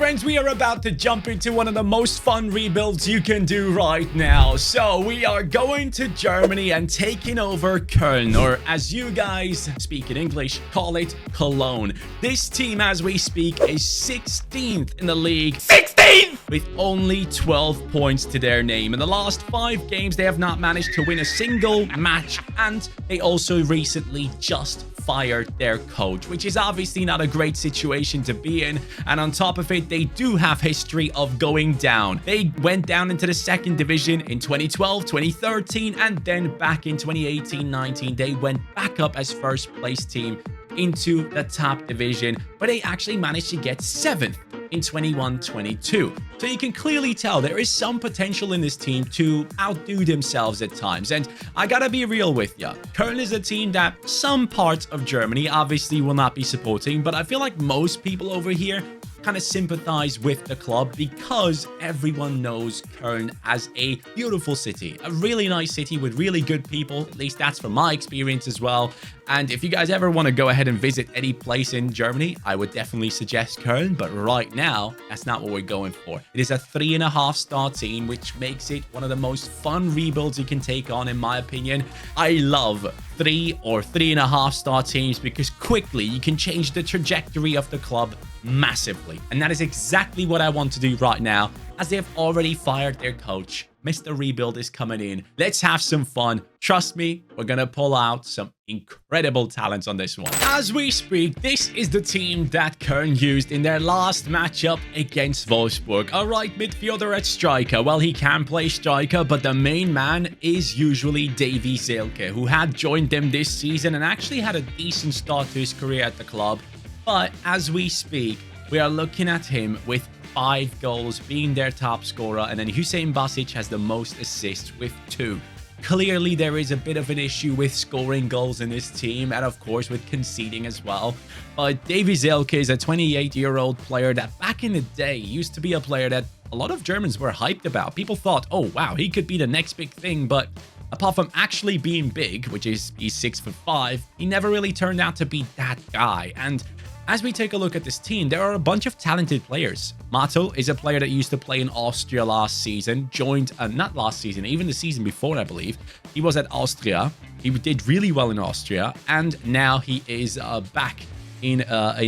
friends, we are about to jump into one of the most fun rebuilds you can do right now. So we are going to Germany and taking over KÖLN, or as you guys speak in English, call it KÖLN. This team, as we speak, is 16th in the league. 16th! With only 12 points to their name. In the last 5 games, they have not managed to win a single match, and they also recently just fired their coach, which is obviously not a great situation to be in. And on top of it, they do have history of going down. They went down into the second division in 2012, 2013, and then back in 2018-19, they went back up as first place team into the top division, but they actually managed to get 7th in 21-22. So you can clearly tell there is some potential in this team to outdo themselves at times. And I gotta be real with you. KÖLN is a team that some parts of Germany obviously will not be supporting, but I feel like most people over here kind of sympathize with the club because everyone knows KÖLN as a beautiful city, a really nice city with really good people. At least that's from my experience as well. And if you guys ever want to go ahead and visit any place in Germany, I would definitely suggest KÖLN. But right now, that's not what we're going for. It is a 3.5-star team, which makes it one of the most fun rebuilds you can take on, in my opinion. I love 3 or 3.5-star teams because quickly you can change the trajectory of the club massively. And that is exactly what I want to do right now, as they have already fired their coach. Mr. Rebuild is coming in. Let's have some fun. Trust me, we're gonna pull out some incredible talents on this one. As we speak, this is the team that KÖLN used in their last matchup against Wolfsburg. A right midfielder at striker. Well, he can play striker, but the main man is usually Davy Selke, who had joined them this season and actually had a decent start to his career at the club. But as we speak, we are looking at him with 5 goals, being their top scorer, and then Hüseyin Basic has the most assists with 2. Clearly, there is a bit of an issue with scoring goals in this team, and of course with conceding as well. But Davy Selke is a 28-year-old player that back in the day used to be a player that a lot of Germans were hyped about. People thought, oh wow, he could be the next big thing, but apart from actually being big, which is he's 6'5", he never really turned out to be that guy. And as we take a look at this team, there are a bunch of talented players. Mato is a player that used to play in Austria last season, joined, not last season, even the season before, I believe. He was at Austria. He did really well in Austria, and now he is back in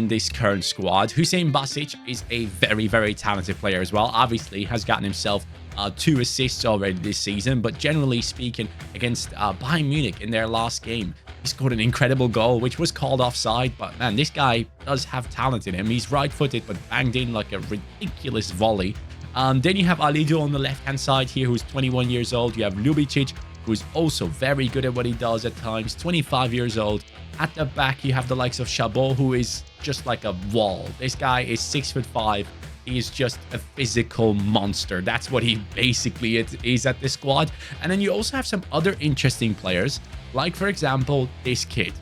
this KÖLN squad. Hüseyin Basic is a very, very talented player as well. Obviously, has gotten himself 2 assists already this season, but generally speaking, against Bayern Munich in their last game, he scored an incredible goal, which was called offside. But man, this guy does have talent in him. He's right-footed, but banged in like a ridiculous volley. Then you have Alido on the left-hand side here, who's 21 years old. You have Ljubicic, who's also very good at what he does at times, 25 years old. At the back, you have the likes of Chabot, who is just like a wall. This guy is 6'5". He is just a physical monster. That's what he basically is at this squad. And then you also have some other interesting players, like, for example, this kid.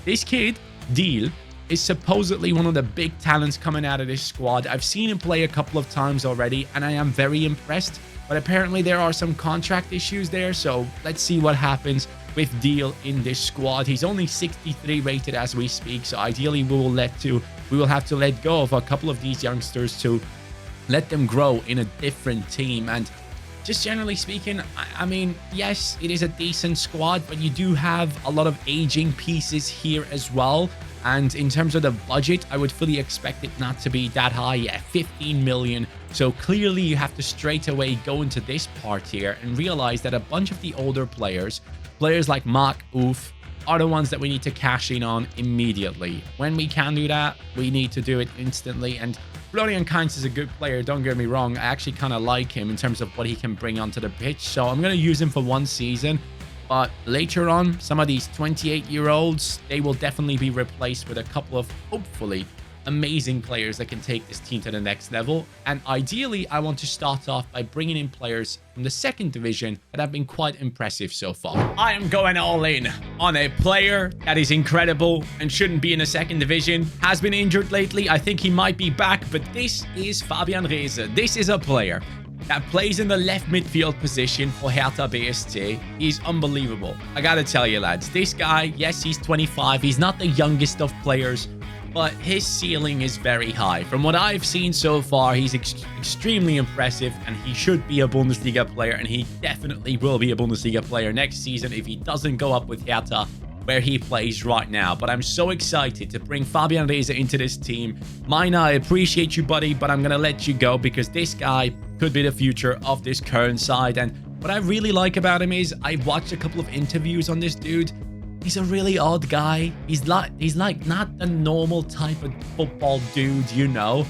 This kid, Deal, is supposedly one of the big talents coming out of this squad. I've seen him play a couple of times already, and I am very impressed. But apparently there are some contract issues there, so let's see what happens with Deal in this squad. He's only 63 rated as we speak, so ideally we will have to let go of a couple of these youngsters to let them grow in a different team. And just generally speaking, I mean, yes, it is a decent squad, but you do have a lot of aging pieces here as well. And in terms of the budget, I would fully expect it not to be that high. Yeah, 15 million. So clearly you have to straight away go into this part here and realize that a bunch of the older players like Mark Oof, are the ones that we need to cash in on immediately. When we can do that, we need to do it instantly. And Florian Kainz is a good player, don't get me wrong. I actually kind of like him in terms of what he can bring onto the pitch. So I'm going to use him for 1 season. But later on, some of these 28-year-olds, they will definitely be replaced with a couple of, hopefully, amazing players that can take this team to the next level. And ideally, I want to start off by bringing in players from the second division that have been quite impressive so far. I am going all in on a player that is incredible and shouldn't be in the second division. Has been injured lately. I think he might be back, but this is Fabian Reese. This is a player that plays in the left midfield position for Hertha BSC. He's unbelievable. I gotta tell you, lads, this guy, yes, he's 25. He's not the youngest of players, but his ceiling is very high. From what I've seen so far, he's extremely impressive, and he should be a Bundesliga player, and he definitely will be a Bundesliga player next season if he doesn't go up with Hertha, where he plays right now. But I'm so excited to bring Fabian Reza into this team. Mina, I appreciate you, buddy, but I'm gonna let you go because this guy could be the future of this Köln side. And what I really like about him is I watched a couple of interviews on this dude. He's a really odd guy. He's like not the normal type of football dude, you know.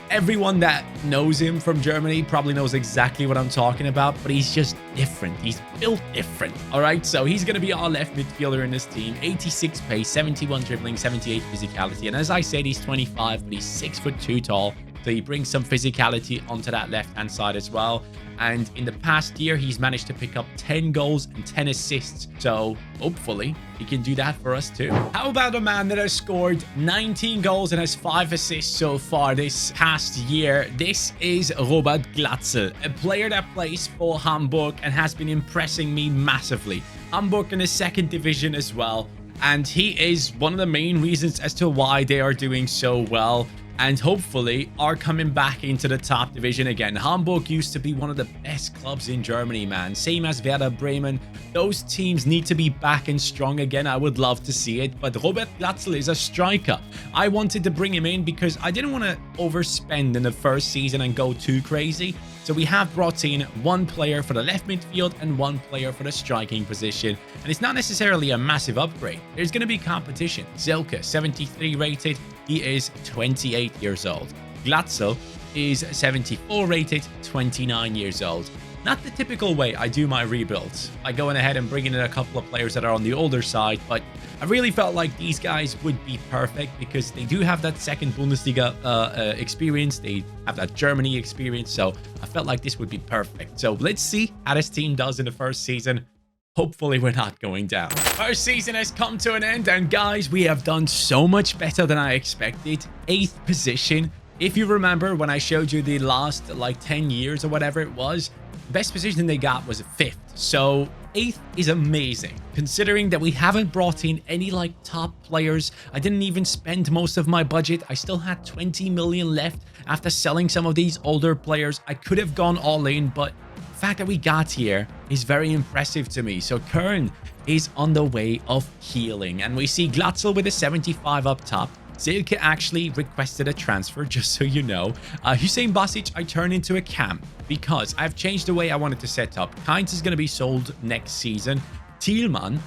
Everyone that knows him from Germany probably knows exactly what I'm talking about, but he's just different. He's built different, all right? So he's going to be our left midfielder in this team. 86 pace, 71 dribbling, 78 physicality. And as I said, he's 25, but he's 6'2" tall. So he brings some physicality onto that left-hand side as well. And in the past year, he's managed to pick up 10 goals and 10 assists. So hopefully he can do that for us too. How about a man that has scored 19 goals and has 5 assists so far this past year? This is Robert Glatzel, a player that plays for Hamburg and has been impressing me massively. Hamburg in the second division as well. And he is one of the main reasons as to why they are doing so well, and hopefully are coming back into the top division again. Hamburg used to be one of the best clubs in Germany, man. Same as Werder Bremen. Those teams need to be back and strong again. I would love to see it. But Robert Glatzel is a striker. I wanted to bring him in because I didn't want to overspend in the first season and go too crazy. So we have brought in one player for the left midfield and one player for the striking position. And it's not necessarily a massive upgrade. There's going to be competition. Zelke, 73 rated. He is 28 years old. Glatzel is 74 rated, 29 years old. Not the typical way I do my rebuilds. I go in ahead and bring in a couple of players that are on the older side, but I really felt like these guys would be perfect because they do have that second Bundesliga experience. They have that Germany experience, so I felt like this would be perfect. So let's see how this team does in the first season. Hopefully we're not going down. First season has come to an end, and guys, we have done so much better than I expected. 8th position. If you remember when I showed you the last like 10 years or whatever it was, the best position they got was 5th. So 8th is amazing considering that we haven't brought in any like top players. I didn't even spend most of my budget. I still had 20 million left after selling some of these older players. I could have gone all in, but the fact that we got here is very impressive to me. So Köln is on the way of healing, and we see Glatzel with a 75 up top. Zelke actually requested a transfer, just so you know. Hüseyin Basic, I turned into a cam because I've changed the way I wanted to set up. Kainz is going to be sold next season. Thielmann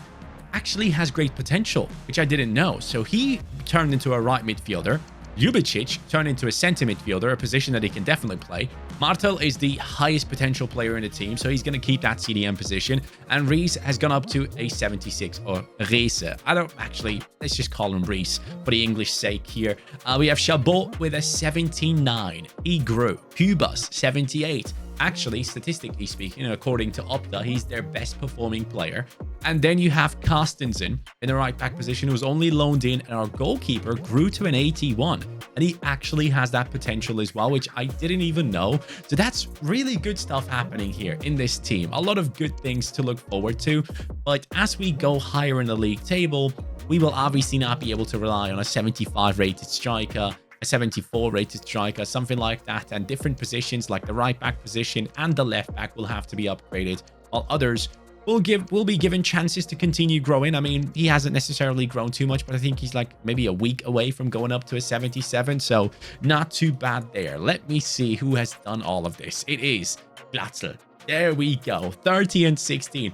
actually has great potential, which I didn't know. So he turned into a right midfielder. Ljubicic turned into a center midfielder, a position that he can definitely play. Martel is the highest potential player in the team, so he's going to keep that CDM position. And Reese has gone up to a 76, or Reese. I don't actually, let's just call him Reese for the English sake here. We have Chabot with a 79. He grew. Hubas, 78. Actually, statistically speaking, according to Opta, he's their best performing player. And then you have Carstensen in the right back position, who's only loaned in, and our goalkeeper grew to an 81. And he actually has that potential as well, which I didn't even know. So that's really good stuff happening here in this team. A lot of good things to look forward to. But as we go higher in the league table, we will obviously not be able to rely on a 75 rated striker, a 74 rated striker, something like that, and different positions like the right back position and the left back will have to be upgraded, while others will be given chances to continue growing. I mean, he hasn't necessarily grown too much, but I think he's like maybe a week away from going up to a 77, so not too bad there. Let me see who has done all of this. It is Glatzel. There we go, 30 and 16.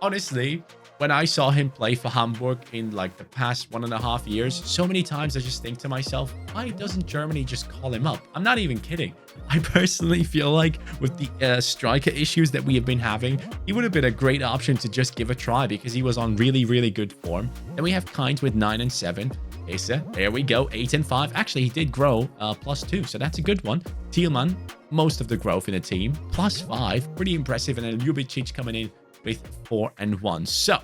Honestly, when I saw him play for Hamburg in like the past 1.5 years, so many times I just think to myself, why doesn't Germany just call him up? I'm not even kidding. I personally feel like with the striker issues that we have been having, he would have been a great option to just give a try because he was on really, really good form. Then we have Kainz with 9 and 7. Issa, there we go, 8 and 5. Actually, he did grow +2, so that's a good one. Thielmann, most of the growth in the team, +5. Pretty impressive. And then Ljubicic coming in with 4 and 1. So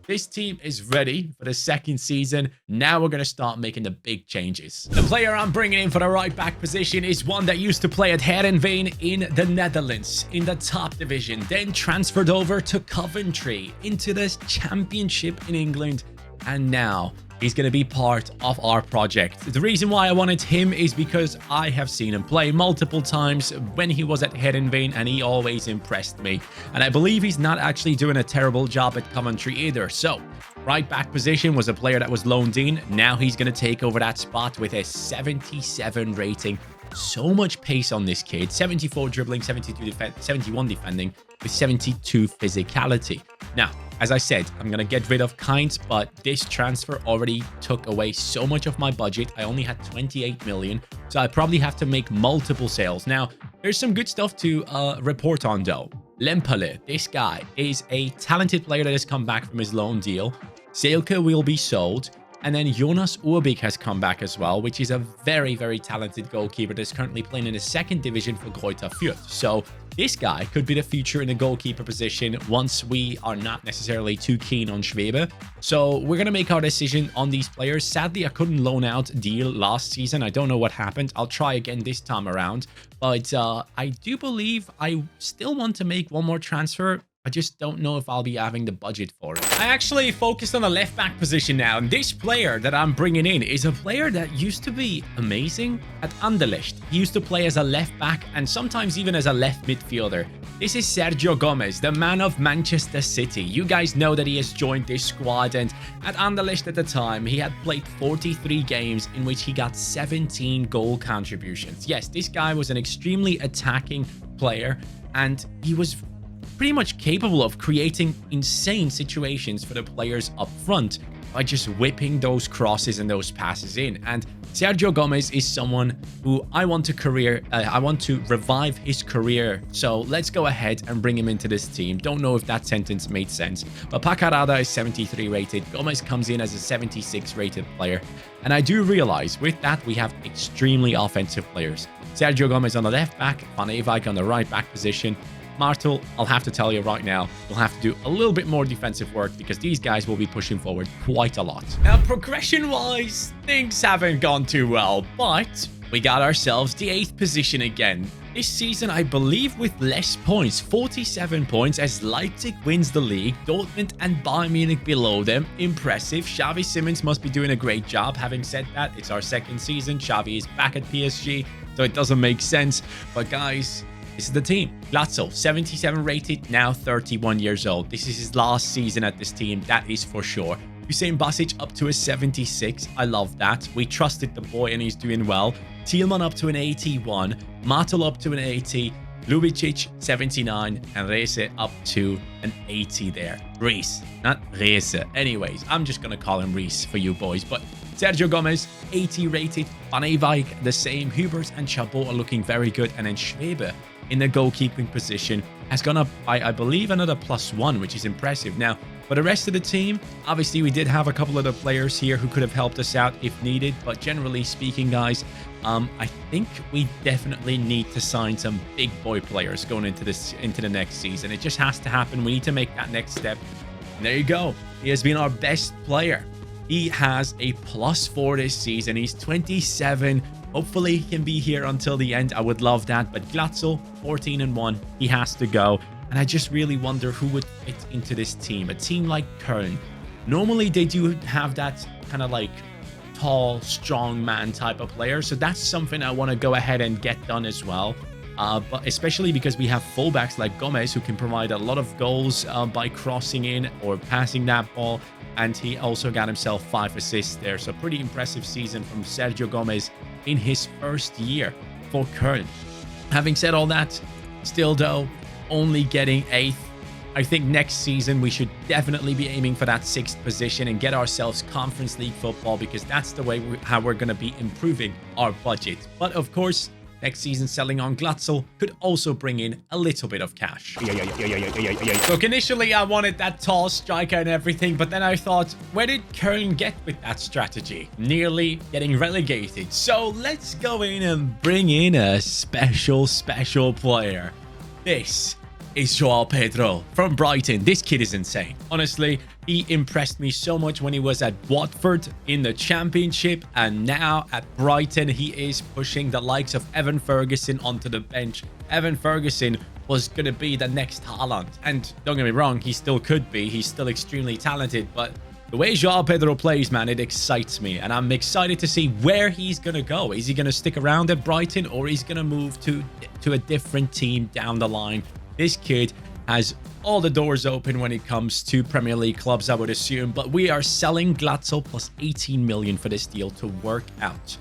this team is ready for the second season. Now we're going to start making the big changes. The player I'm bringing in for the right back position is one that used to play at Heerenveen in the Netherlands in the top division, then transferred over to Coventry into the championship in England, and now he's going to be part of our project. The reason why I wanted him is because I have seen him play multiple times when he was at Heerenveen, and he always impressed me. And I believe he's not actually doing a terrible job at Coventry either. So, right back position was a player that was loaned in. Now he's going to take over that spot with a 77 rating. So much pace on this kid. 74 dribbling, 71 defending, with 72 physicality. Now, as I said, I'm going to get rid of Kinds, but this transfer already took away so much of my budget. I only had 28 million, so I probably have to make multiple sales. Now, there's some good stuff to report on, though. Lempele, this guy is a talented player that has come back from his loan deal. Seelke will be sold. And then Jonas Urbik has come back as well, which is a very, very talented goalkeeper that's currently playing in the second division for Greuther Fürth. So this guy could be the future in the goalkeeper position once we are not necessarily too keen on Schwebe. So we're going to make our decision on these players. Sadly, I couldn't loan out Deal last season. I don't know what happened. I'll try again this time around. But I do believe I still want to make one more transfer. I just don't know if I'll be having the budget for it. I actually focused on the left back position now, and this player that I'm bringing in is a player that used to be amazing at Anderlecht. He used to play as a left back and sometimes even as a left midfielder. This is Sergio Gomez, the man of Manchester City. You guys know that he has joined this squad, and at Anderlecht at the time, he had played 43 games in which he got 17 goal contributions. Yes, this guy was an extremely attacking player, and he was pretty much capable of creating insane situations for the players up front by just whipping those crosses and those passes in. And Sergio Gomez is someone who I want to revive his career. So let's go ahead and bring him into this team. Don't know if that sentence made sense, but Pacarada is 73 rated. Gomez comes in as a 76 rated player. And I do realize with that, we have extremely offensive players. Sergio Gomez on the left back, Van Ewijk on the right back position. Martel, I'll have to tell you right now, we'll have to do a little bit more defensive work because these guys will be pushing forward quite a lot. Now, progression-wise, things haven't gone too well, but we got ourselves the 8th position again. This season, I believe with less points, 47 points as Leipzig wins the league, Dortmund and Bayern Munich below them. Impressive. Xavi Simons must be doing a great job. Having said that, it's our second season. Xavi is back at PSG, so it doesn't make sense. But guys, this is the team. Glatzel, 77 rated, now 31 years old. This is his last season at this team, that is for sure. Hussein Basic up to a 76. I love that. We trusted the boy and he's doing well. Thielmann up to an 81. Martel up to an 80. Lubicic, 79. And Reese up to an 80 there. Reese, not Reese. Anyways, I'm just going to call him Reese for you boys. But Sergio Gomez, 80 rated. Van Ewijk, the same. Hubert and Chabot are looking very good. And then Schwebe in the goalkeeping position has gone up by, I believe, another +1, which is impressive. Now, for the rest of the team, obviously we did have a couple of the players here who could have helped us out if needed, but generally speaking, guys, I think we definitely need to sign some big boy players going into the next season. It just has to happen. We need to make that next step. And there you go. He has been our best player. He has a +4 this season. He's 27. Hopefully he can be here until the end. I would love that. But Glatzel, 14-1. He has to go. And I just really wonder who would fit into this team. A team like KÖLN. Normally they do have that kind of like tall, strong man type of player. So that's something I want to go ahead and get done as well. But especially because we have fullbacks like Gomez who can provide a lot of goals by crossing in or passing that ball. And he also got himself 5 assists there. So pretty impressive season from Sergio Gomez in his first year for KÖLN. Having said all that, still though, only getting 8th. I think next season we should definitely be aiming for that 6th position and get ourselves Conference League football because that's the way how we're going to be improving our budget. But of course, next season selling on Glatzel could also bring in a little bit of cash. Look, initially I wanted that tall striker and everything, but then I thought, where did KÖLN get with that strategy? Nearly getting relegated. So let's go in and bring in a special player. This is João Pedro from Brighton. This kid is insane. Honestly, he impressed me so much when he was at Watford in the Championship, and now at Brighton, he is pushing the likes of Evan Ferguson onto the bench. Evan Ferguson was going to be the next Haaland, and don't get me wrong, he still could be. He's still extremely talented, but The way Joao Pedro plays, man, it excites me. And I'm excited to see where he's going to go. Is he going to stick around at Brighton or is he going to move to a different team down the line? This kid has all the doors open when it comes to Premier League clubs, I would assume. But we are selling Glatzel plus 18 million for this deal to work out.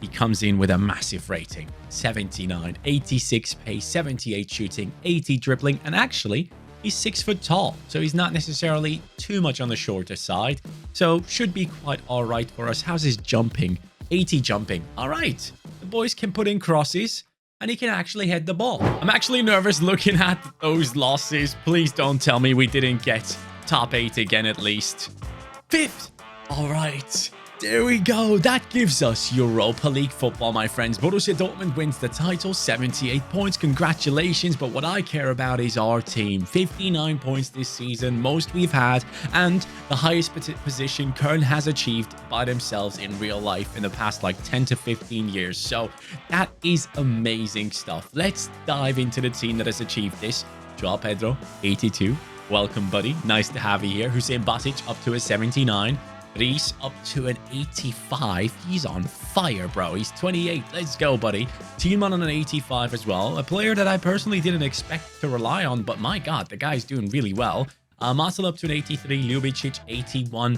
He comes in with a massive rating. 79, 86 pace, 78 shooting, 80 dribbling. And actually, he's 6 foot tall. So he's not necessarily too much on the shorter side. So should be quite all right for us. How's his jumping? 80 jumping. All right. The boys can put in crosses. And he can actually head the ball. I'm actually nervous looking at those losses. Please don't tell me we didn't get top 8 again at least. 5th. All right. There we go. That gives us Europa League football, my friends. Borussia Dortmund wins the title, 78 points. Congratulations. But what I care about is our team. 59 points this season, most we've had, and the highest position KÖLN has achieved by themselves in real life in the past like 10 to 15 years. So that is amazing stuff. Let's dive into the team that has achieved this. Joao Pedro, 82. Welcome, buddy. Nice to have you here. Hussein Basic up to a 79. Reese up to an 85. He's on fire, bro. He's 28. Let's go, buddy. Tillman on an 85 as well. A player that I personally didn't expect to rely on, but my God, the guy's doing really well. Marcel up to an 83. Ljubicic, 81.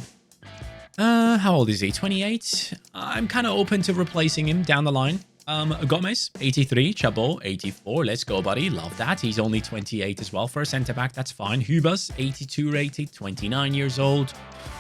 How old is he? 28? I'm kind of open to replacing him down the line. Gomez, 83. Chabot, 84. Let's go, buddy. Love that. He's only 28 as well for a centre-back. That's fine. Hubas, 82 rated, 29 years old.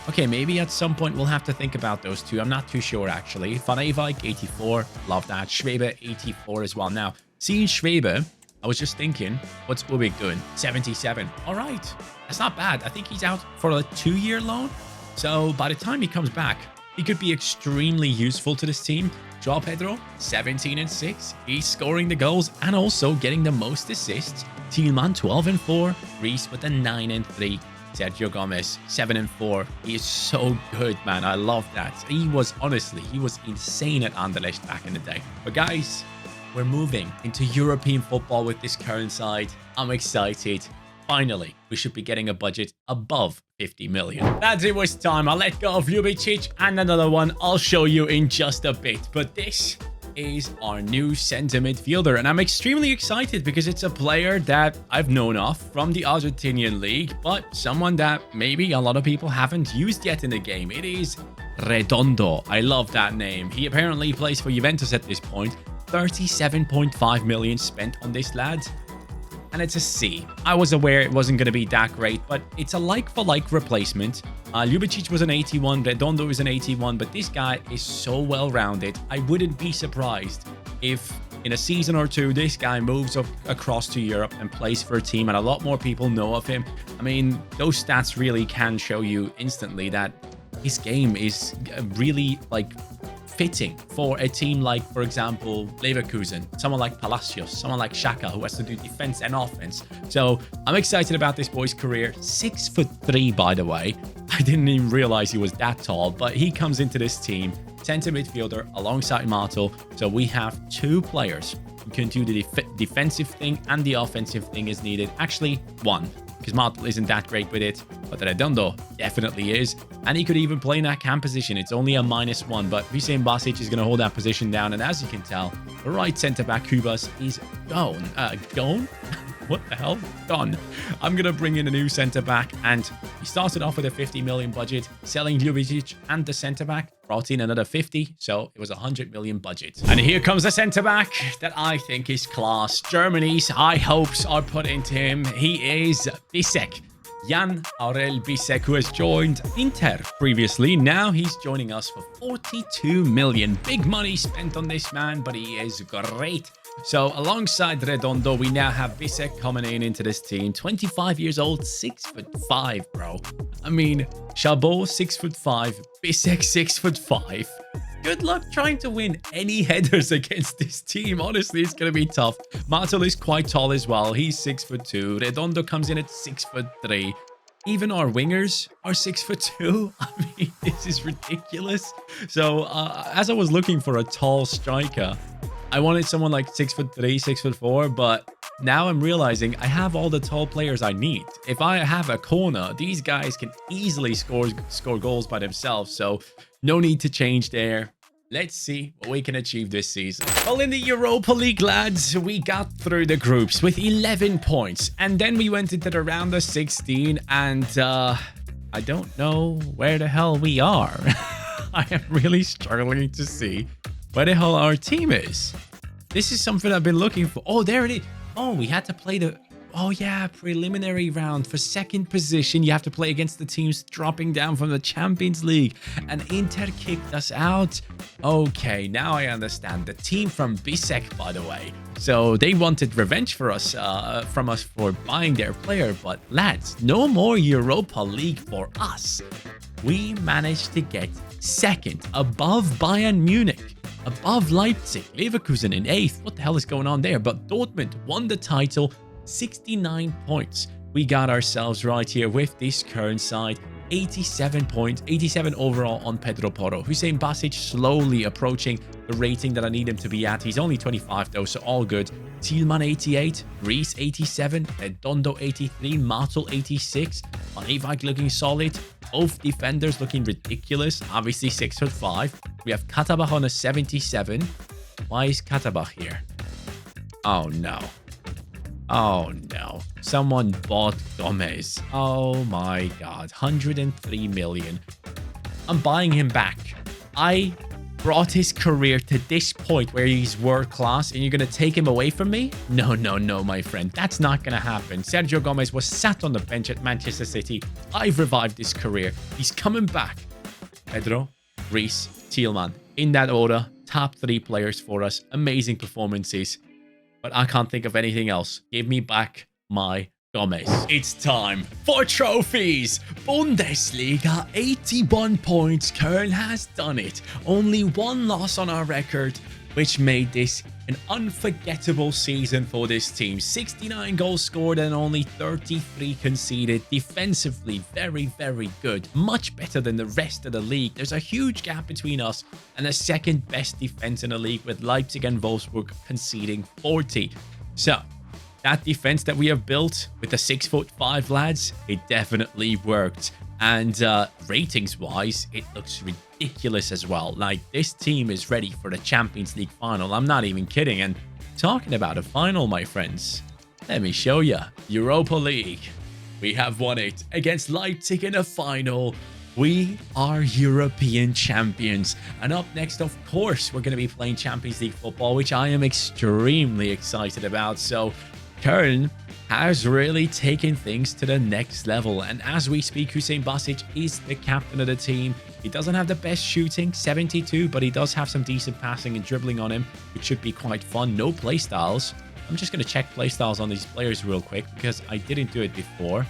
Okay, maybe at some point we'll have to think about those two. I'm not too sure, actually. Van Ewijk, 84. Love that. Schwebe, 84 as well. Now, seeing Schwebe, I was just thinking, what's Ubik doing? 77. All right. That's not bad. I think he's out for a 2-year loan. So by the time he comes back, he could be extremely useful to this team. Joao Pedro, 17 and 6. He's scoring the goals and also getting the most assists. Tillman, 12 and 4. Reese with a 9 and 3. Sergio Gomez, 7 and 4. He is so good, man. I love that. He was insane at Anderlecht back in the day. But guys, we're moving into European football with this current side. I'm excited. Finally, we should be getting a budget above 50 million. That's it was time. I'll let go of Ljubicic and another one I'll show you in just a bit. But this is our new center midfielder, and I'm extremely excited because it's a player that I've known of from the Argentinian league, but someone that maybe a lot of people haven't used yet in the game. It is Redondo. I love that name. He apparently plays for Juventus at this point. 37.5 million spent on this lad. And it's a C. I was aware it wasn't going to be that great, but it's a like-for-like replacement. Ljubicic was an 81, Redondo is an 81, but this guy is so well-rounded. I wouldn't be surprised if in a season or two, this guy moves up across to Europe and plays for a team, and a lot more people know of him. I mean, those stats really can show you instantly that his game is really, like, fitting for a team like, for example, Leverkusen, someone like Palacios, someone like Xhaka, who has to do defense and offense. So I'm excited about this boy's career. 6'3", by the way. I didn't even realize he was that tall, but he comes into this team, center midfielder alongside Martel. So we have 2 players who can do the defensive thing and the offensive thing as needed. Actually, 1. Because Martel isn't that great with it, but Redondo definitely is. And he could even play in that cam position. It's only a -1, but Hussein Basic is going to hold that position down. And as you can tell, the right centre-back, Kubas, is gone. Gone? What the hell? Gone. I'm going to bring in a new centre-back. And he started off with a 50 million budget, selling Ljubicic and the centre-back. Brought in another 50, so it was a 100 million budget. And here comes the centre-back that I think is class. Germany's high hopes are put into him. He is Bisek. Jan Aurel Bisek, who has joined Inter previously. Now he's joining us for 42 million. Big money spent on this man, but he is great. So alongside Redondo, we now have Bisek coming into this team. 25 years old, 6'5", bro. I mean, Chabot, 6'5", Bisek, 6'5". Good luck trying to win any headers against this team. Honestly, it's going to be tough. Martel is quite tall as well. He's 6'2". Redondo comes in at 6'3". Even our wingers are 6'2". I mean, this is ridiculous. So, as I was looking for a tall striker, I wanted someone like 6'3", 6'4", but Now I'm realizing I have all the tall players I need. If I have a corner, these guys can easily score goals by themselves. So no need to change there. Let's see what we can achieve this season. Well, in the Europa League, lads, we got through the groups with 11 points. And then we went into the round of 16 and I don't know where the hell we are. I am really struggling to see where the hell our team is. This is something I've been looking for. Oh, there it is. Oh, we had to play the... Oh, yeah, preliminary round for second position. You have to play against the teams dropping down from the Champions League. And Inter kicked us out. Okay, now I understand. The team from Bisek, by the way. So they wanted revenge for us, from us for buying their player. But lads, no more Europa League for us. We managed to get second above Bayern Munich, above Leipzig, Leverkusen in 8th. What the hell is going on there? But Dortmund won the title, 69 points. We got ourselves right here with this current side. 87 points, 87 overall on Pedro Porro. Hüseyin Basic slowly approaching the rating that I need him to be at. He's only 25 though, so all good. Thielmann 88, Rees 87, Redondo 83, Martel 86. On Evike looking solid. Both defenders looking ridiculous. Obviously 6'5". We have Katabach on a 77. Why is Katabach here? Oh no. Oh no. Someone bought Gomez. Oh my god. 103 million. I'm buying him back. I brought his career to this point where he's world class and you're going to take him away from me? No, no, no, my friend. That's not going to happen. Sergio Gomez was sat on the bench at Manchester City. I've revived his career. He's coming back. Pedro, Rees, Thielmann. In that order, top 3 players for us. Amazing performances. But I can't think of anything else. Give me back my Gomez. It's time for trophies. Bundesliga, 81 points. Köln has done it. Only 1 loss on our record, which made this an unforgettable season for this team. 69 goals scored and only 33 conceded. Defensively, very, very good. Much better than the rest of the league. There's a huge gap between us and the second best defense in the league, with Leipzig and Wolfsburg conceding 40. So that defense that we have built with the 6'5" lads, it definitely worked. And ratings-wise, it looks ridiculous as well. Like, this team is ready for the Champions League final. I'm not even kidding. And talking about a final, my friends, let me show you. Europa League. We have won it against Leipzig in a final. We are European champions. And up next, of course, we're going to be playing Champions League football, which I am extremely excited about. So Köln has really taken things to the next level. And as we speak, Hüseyin Basic is the captain of the team. He doesn't have the best shooting, 72, but he does have some decent passing and dribbling on him, which should be quite fun. No playstyles. I'm just going to check playstyles on these players real quick because I didn't do it before.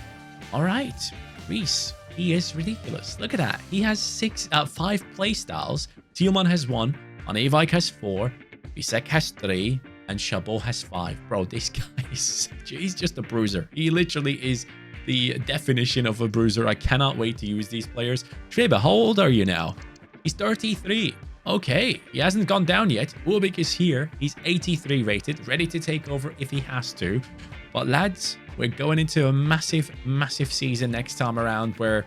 All right. Rees, he is ridiculous. Look at that. He has 5 playstyles. Thielmann has 1. Anevijk has 4. Bisek has 3. And Chabot has 5. Bro, this guy is... he's just a bruiser. He literally is the definition of a bruiser. I cannot wait to use these players. Schreber, how old are you now? He's 33. Okay, he hasn't gone down yet. Ubik is here. He's 83 rated, ready to take over if he has to. But lads, we're going into a massive, massive season next time around where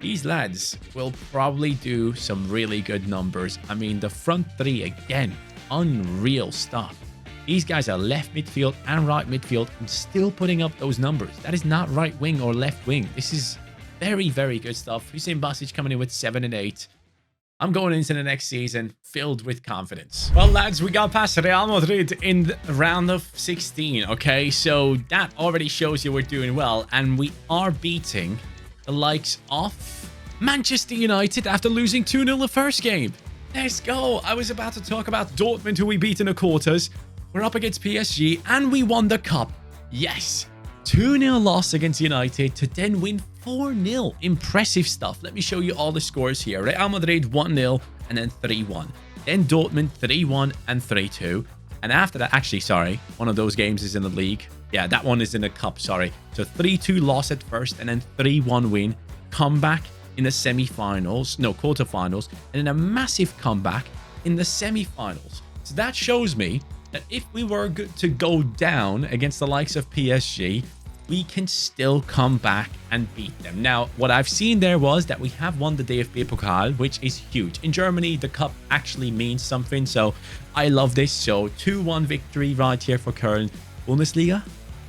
these lads will probably do some really good numbers. I mean, the front 3, again, unreal stuff. These guys are left midfield and right midfield and still putting up those numbers. That is not right wing or left wing. This is very, very good stuff. Hüseyin Basic coming in with 7 and 8. I'm going into the next season filled with confidence. Well, lads, we got past Real Madrid in the round of 16, okay? So that already shows you we're doing well. And we are beating the likes of Manchester United after losing 2-0 the first game. Let's go. I was about to talk about Dortmund, who we beat in the quarters. We're up against PSG and we won the cup. Yes. 2-0 loss against United to then win 4-0. Impressive stuff. Let me show you all the scores here. Real Madrid 1-0 and then 3-1. Then Dortmund 3-1 and 3-2. And after that, actually, sorry, one of those games is in the league. Yeah, that one is in the cup, sorry. So 3-2 loss at first and then 3-1 win. Comeback in the semi-finals, no, quarterfinals, and then a massive comeback in the semi-finals. So that shows me that if we were to go down against the likes of PSG, we can still come back and beat them. Now, what I've seen there was that we have won the DFB Pokal, which is huge. In Germany, the cup actually means something, so I love this. So 2-1 victory right here for Köln. Bundesliga?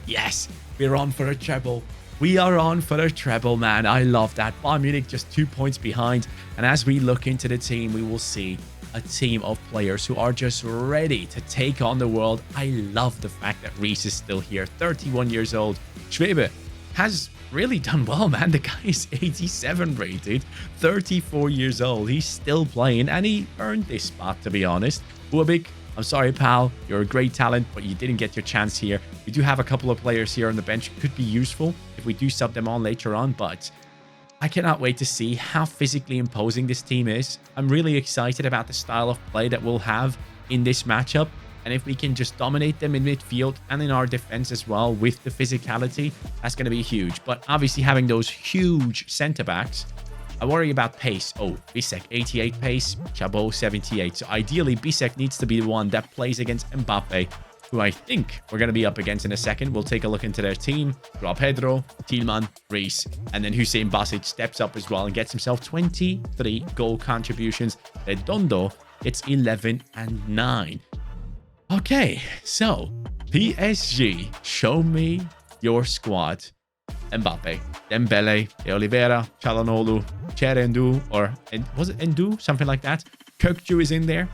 Yes, we're on for a treble. We are on for a treble, man. I love that. Bayern Munich just 2 points behind. And as we look into the team, we will see a team of players who are just ready to take on the world. I love the fact that Reese is still here, 31 years old. Schwebe has really done well, man. The guy is 87 rated, 34 years old. He's still playing, and he earned this spot, to be honest. Ubik, I'm sorry, pal. You're a great talent, but you didn't get your chance here. We do have a couple of players here on the bench. Could be useful if we do sub them on later on, but I cannot wait to see how physically imposing this team is. I'm really excited about the style of play that we'll have in this matchup. And if we can just dominate them in midfield and in our defense as well with the physicality, that's going to be huge. But obviously having those huge centre-backs, I worry about pace. Oh, Bisek, 88 pace, Chabot, 78. So ideally, Bisek needs to be the one that plays against Mbappe, who I think we're going to be up against in a second. We'll take a look into their team. Joao Pedro, Tielemans, Reis, and then Hussein Basic steps up as well and gets himself 23 goal contributions. Redondo gets 11 and 9. Okay, so PSG, show me your squad. Mbappe, Dembele, De Oliveira, Çalhanoğlu, Cherendu, or was it Endu? Something like that. Kökçü is in there.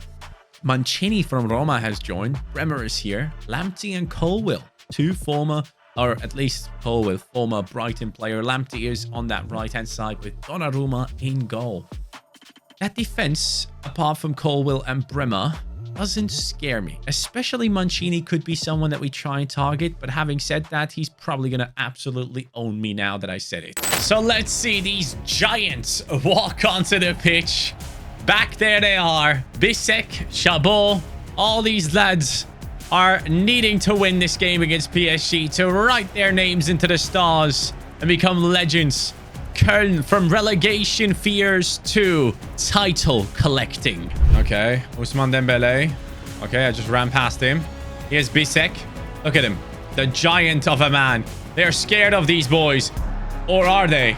Mancini from Roma has joined. Bremer is here. Lamptey and Colwill, two former, or at least Colwill, former Brighton player. Lamptey is on that right-hand side with Donnarumma in goal. That defense, apart from Colwill and Bremer, doesn't scare me. Especially Mancini could be someone that we try and target, but having said that, he's probably going to absolutely own me now that I said it. So let's see these giants walk onto the pitch. Back there they are. Bisek, Chabot, all these lads are needing to win this game against PSG to write their names into the stars and become legends. Köln from relegation fears to title collecting. Okay, Ousmane Dembele. Okay, I just ran past him. Here's Bisek. Look at him. The giant of a man. They're scared of these boys. Or are they?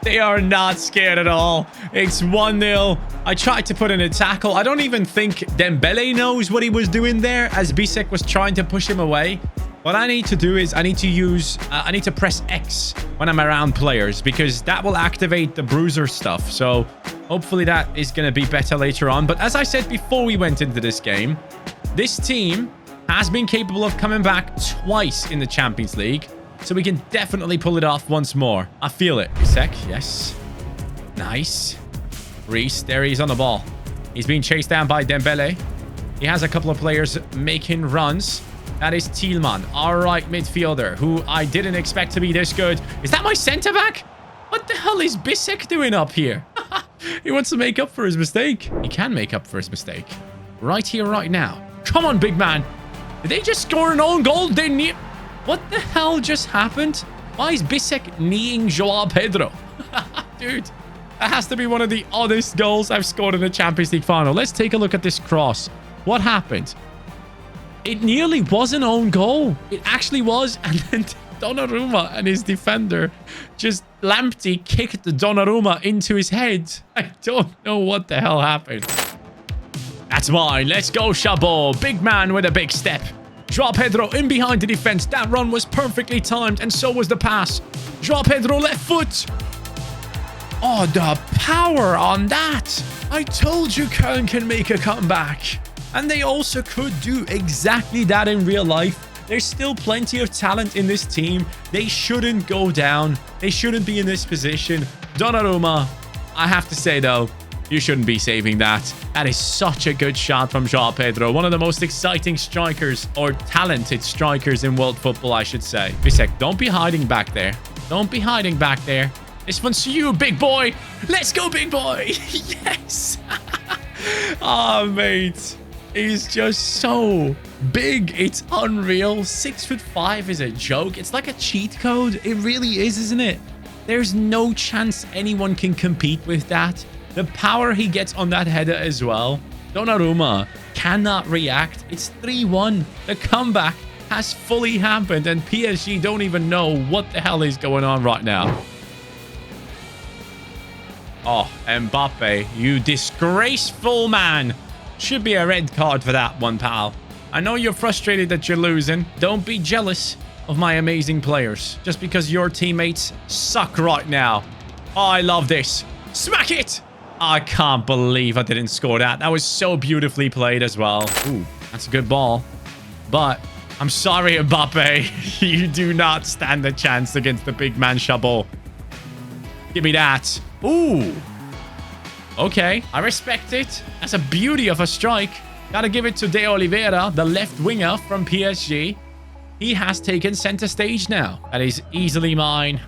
They are not scared at all. It's 1-0. I tried to put in a tackle. I don't even think Dembele knows what he was doing there as Bisek was trying to push him away. What I need to do is I need to press X when I'm around players because that will activate the bruiser stuff. So hopefully that is going to be better later on. But as I said before we went into this game, this team has been capable of coming back twice in the Champions League. So we can definitely pull it off once more. I feel it. Bisek, yes. Nice. Reis, there he is on the ball. He's being chased down by Dembele. He has a couple of players making runs. That is Tielemans, our right midfielder, who I didn't expect to be this good. Is that my centre-back? What the hell is Bisek doing up here? He wants to make up for his mistake. He can make up for his mistake. Right here, right now. Come on, big man. Did they just score an own goal? What the hell just happened? Why is Bisek kneeing Joao Pedro? Dude, that has to be one of the oddest goals I've scored in the Champions League final. Let's take a look at this cross. What happened? It nearly was an own goal. It actually was. And then Donnarumma and his defender just Lamptey kicked the Donnarumma into his head. I don't know what the hell happened. That's mine. Let's go, Chabot. Big man with a big step. Joao Pedro in behind the defense. That run was perfectly timed, and so was the pass. Joao Pedro left foot. Oh, the power on that. I told you Köln can make a comeback. And they also could do exactly that in real life. There's still plenty of talent in this team. They shouldn't go down. They shouldn't be in this position. Donnarumma, I have to say though, you shouldn't be saving that. That is such a good shot from Joao Pedro. One of the most exciting strikers, or talented strikers in world football, I should say. Bisek, don't be hiding back there. Don't be hiding back there. This one's for you, big boy. Let's go, big boy. Yes. Oh, mate. He's just so big. It's unreal. 6'5" is a joke. It's like a cheat code. It really is, isn't it? There's no chance anyone can compete with that. The power he gets on that header as well. Donnarumma cannot react. It's 3-1. The comeback has fully happened, and PSG don't even know what the hell is going on right now. Oh, Mbappe, you disgraceful man. Should be a red card for that one, pal. I know you're frustrated that you're losing. Don't be jealous of my amazing players just because your teammates suck right now. Oh, I love this. Smack it! I can't believe I didn't score that. That was so beautifully played as well. Ooh, that's a good ball. But I'm sorry, Mbappe. You do not stand a chance against the big man Chabot. Give me that. Ooh. Okay, I respect it. That's a beauty of a strike. Gotta give it to De Oliveira, the left winger from PSG. He has taken center stage now. That is easily mine.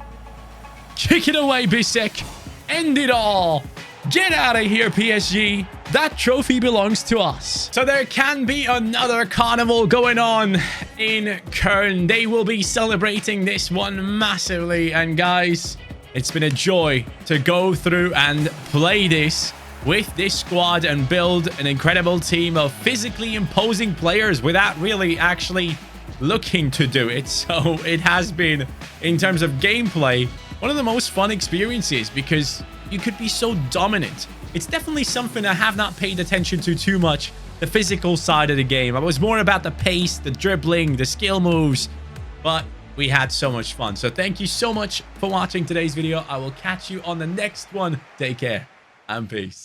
Kick it away, Bissek. End it all. Get out of here, PSG. That trophy belongs to us. So there can be another carnival going on in Köln. They will be celebrating this one massively. And guys, it's been a joy to go through and play this with this squad and build an incredible team of physically imposing players without really actually looking to do it. So it has been, in terms of gameplay, one of the most fun experiences because you could be so dominant. It's definitely something I have not paid attention to too much, the physical side of the game. I was more about the pace, the dribbling, the skill moves, but we had so much fun. So thank you so much for watching today's video. I will catch you on the next one. Take care and peace.